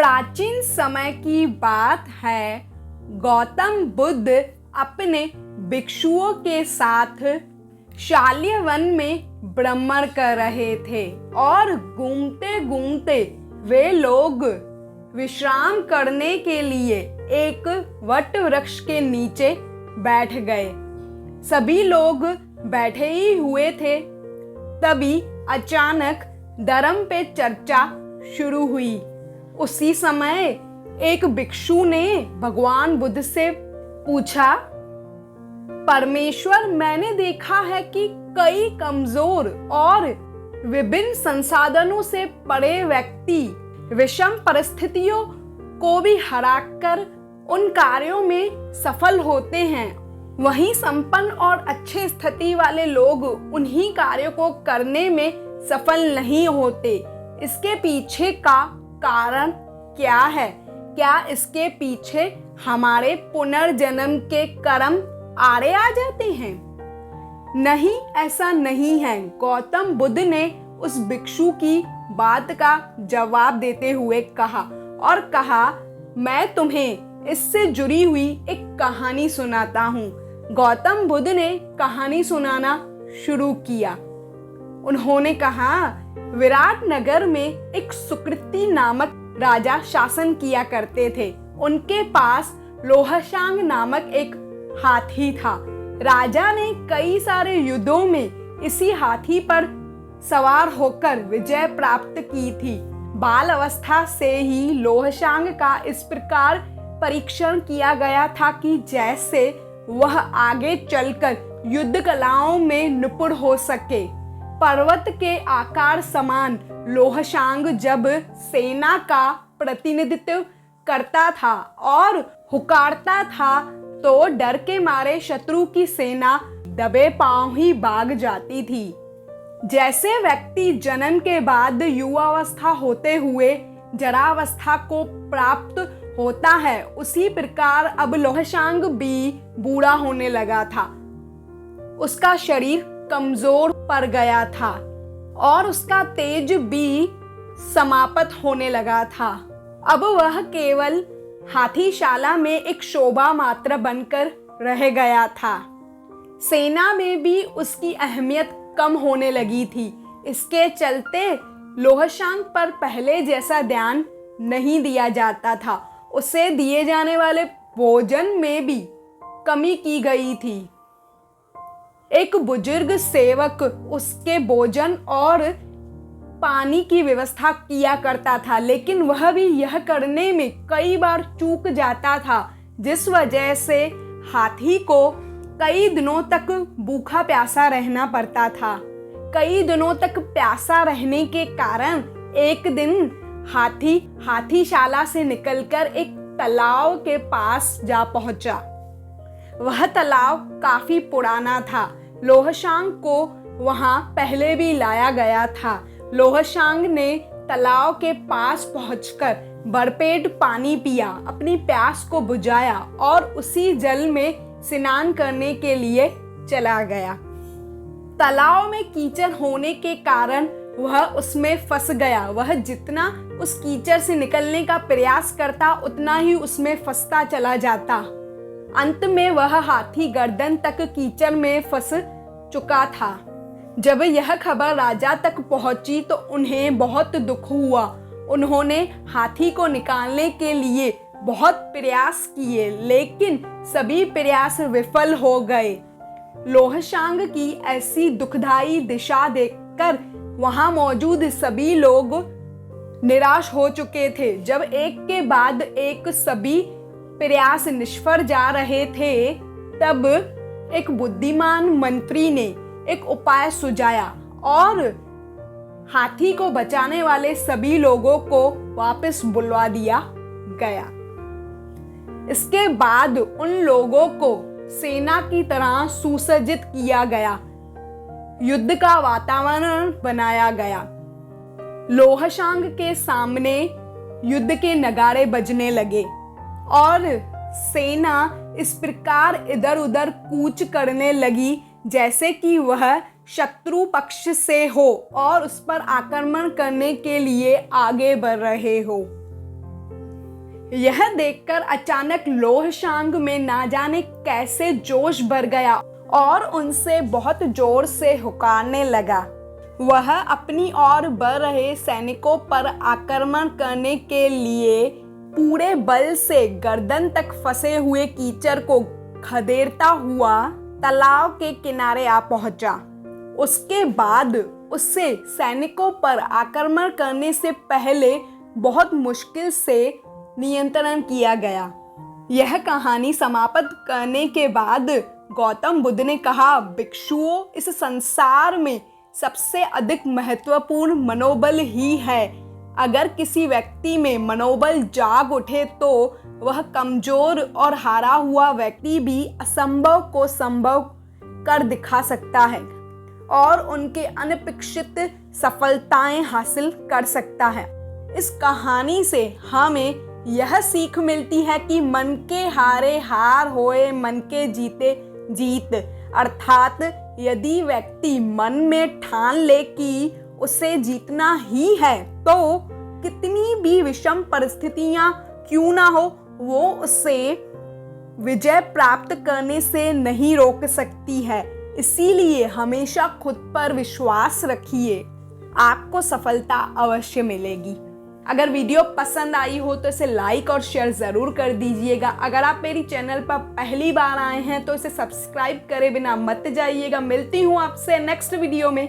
प्राचीन समय की बात है। गौतम बुद्ध अपने भिक्षुओं के साथ शाल्य वन में भ्रमण कर रहे थे और घूमते घूमते वे लोग विश्राम करने के लिए एक वट वृक्ष के नीचे बैठ गए। सभी लोग बैठे ही हुए थे, तभी अचानक धर्म पे चर्चा शुरू हुई। उसी समय एक भिक्षु ने भगवान बुद्ध से पूछा, परमेश्वर, मैंने देखा है कि कई कमजोर और विभिन्न संसाधनों से परे व्यक्ति विषम परिस्थितियों को भी हराकर उन कार्यों में सफल होते हैं, वहीं संपन्न और अच्छे स्थिति वाले लोग उन्हीं कार्यों को करने में सफल नहीं होते। इसके पीछे का कारण क्या है? क्या इसके पीछे हमारे पुनर्जन्म के कर्म आड़े आ जाते हैं? नहीं, ऐसा नहीं है। गौतम बुद्ध ने उस भिक्षु की बात का जवाब देते हुए कहा, मैं तुम्हें इससे जुड़ी हुई एक कहानी सुनाता हूँ। गौतम बुद्ध ने कहानी सुनाना शुरू किया। उन्होंने कहा, विराट नगर में एक सुकृति नामक राजा शासन किया करते थे। उनके पास लोहशांग नामक एक हाथी था। राजा ने कई सारे युद्धों में इसी हाथी पर सवार होकर विजय प्राप्त की थी। बाल अवस्था से ही लोहशांग का इस प्रकार परीक्षण किया गया था कि जैसे वह आगे चलकर युद्ध कलाओं में निपुण हो सके। पर्वत के आकार समान लोहशांग जब सेना का प्रतिनिधित्व करता था और हुकारता था तो डर के मारे शत्रु की सेना दबे पांव ही भाग जाती थी। जैसे व्यक्ति जन्म के बाद युवावस्था होते हुए जरावस्था को प्राप्त होता है, उसी प्रकार अब लोहशांग भी बूढ़ा होने लगा था। उसका शरीर कमजोर पड़ गया था और उसका तेज भी समाप्त होने लगा था। अब वह केवल हाथीशाला में एक शोभा मात्र बनकर रह गया था। सेना में भी उसकी अहमियत कम होने लगी थी। इसके चलते लोहशांग पर पहले जैसा ध्यान नहीं दिया जाता था। उसे दिए जाने वाले भोजन में भी कमी की गई थी। एक बुजुर्ग सेवक उसके भोजन और पानी की व्यवस्था किया करता था, लेकिन वह भी यह करने में कई बार चूक जाता था, जिस वजह से हाथी को कई दिनों तक भूखा प्यासा रहना पड़ता था। कई दिनों तक प्यासा रहने के कारण एक दिन हाथी हाथीशाला से निकलकर एक तालाब के पास जा पहुंचा। वह तालाब काफी पुराना था। लोहशांग को वहां पहले भी लाया गया था। लोहशांग ने तालाब के पास पहुंचकर भरपेट पानी पिया, अपनी प्यास को बुझाया और उसी जल में स्नान करने के लिए चला गया। तालाब में कीचड़ होने के कारण वह उसमें फंस गया। वह जितना उस कीचड़ से निकलने का प्रयास करता, उतना ही उसमें फंसता चला जाता। अंत में वह हाथी गर्दन तक कीचड़ में फंस चुका था। जब यह खबर राजा तक पहुंची तो उन्हें बहुत दुख हुआ। उन्होंने हाथी को निकालने के लिए बहुत प्रयास किए, लेकिन सभी प्रयास विफल हो गए। लोहशांग की ऐसी दुखदाई दिशा देखकर वहां मौजूद सभी लोग निराश हो चुके थे। जब एक के बाद एक सभी प्रयास निष्फल जा रहे थे, तब एक बुद्धिमान मंत्री ने एक उपाय सुझाया और हाथी को बचाने वाले सभी लोगों को वापस बुलवा दिया गया। इसके बाद उन लोगों को सेना की तरह सुसज्जित किया गया। युद्ध का वातावरण बनाया गया। लोहशांग के सामने युद्ध के नगाड़े बजने लगे और सेना इस प्रकार इधर उधर कूच करने लगी जैसे कि वह शत्रु पक्ष से हो और उस पर आक्रमण करने के लिए आगे बढ़ रहे हो। यह देखकर अचानक लोहशांग में ना जाने कैसे जोश भर गया और उनसे बहुत जोर से हुकारने लगा। वह अपनी ओर बढ़ रहे सैनिकों पर आक्रमण करने के लिए पूरे बल से गर्दन तक फंसे हुए कीचड़ को खदेड़ता हुआ तालाब के किनारे आ पहुंचा। उसके बाद उससे सैनिकों पर आक्रमण करने से पहले बहुत मुश्किल से नियंत्रण किया गया। यह कहानी समाप्त करने के बाद गौतम बुद्ध ने कहा, भिक्षुओं, इस संसार में सबसे अधिक महत्वपूर्ण मनोबल ही है। अगर किसी व्यक्ति में मनोबल जाग उठे तो वह कमजोर और हारा हुआ व्यक्ति भी असंभव को संभव कर दिखा सकता है और उनके अनपेक्षित सफलताएं हासिल कर सकता है। इस कहानी से हमें यह सीख मिलती है कि मन के हारे हार होए, मन के जीते जीत। अर्थात यदि व्यक्ति मन में ठान ले कि उसे जीतना ही है तो कितनी भी विषम परिस्थितियां क्यों ना हो, वो उसे विजय प्राप्त करने से नहीं रोक सकती है। इसीलिए हमेशा खुद पर विश्वास रखिए, आपको सफलता अवश्य मिलेगी। अगर वीडियो पसंद आई हो तो इसे लाइक और शेयर ज़रूर कर दीजिएगा। अगर आप मेरी चैनल पर पहली बार आए हैं तो इसे सब्सक्राइब करे बिना मत जाइएगा। मिलती हूँ आपसे नेक्स्ट वीडियो में।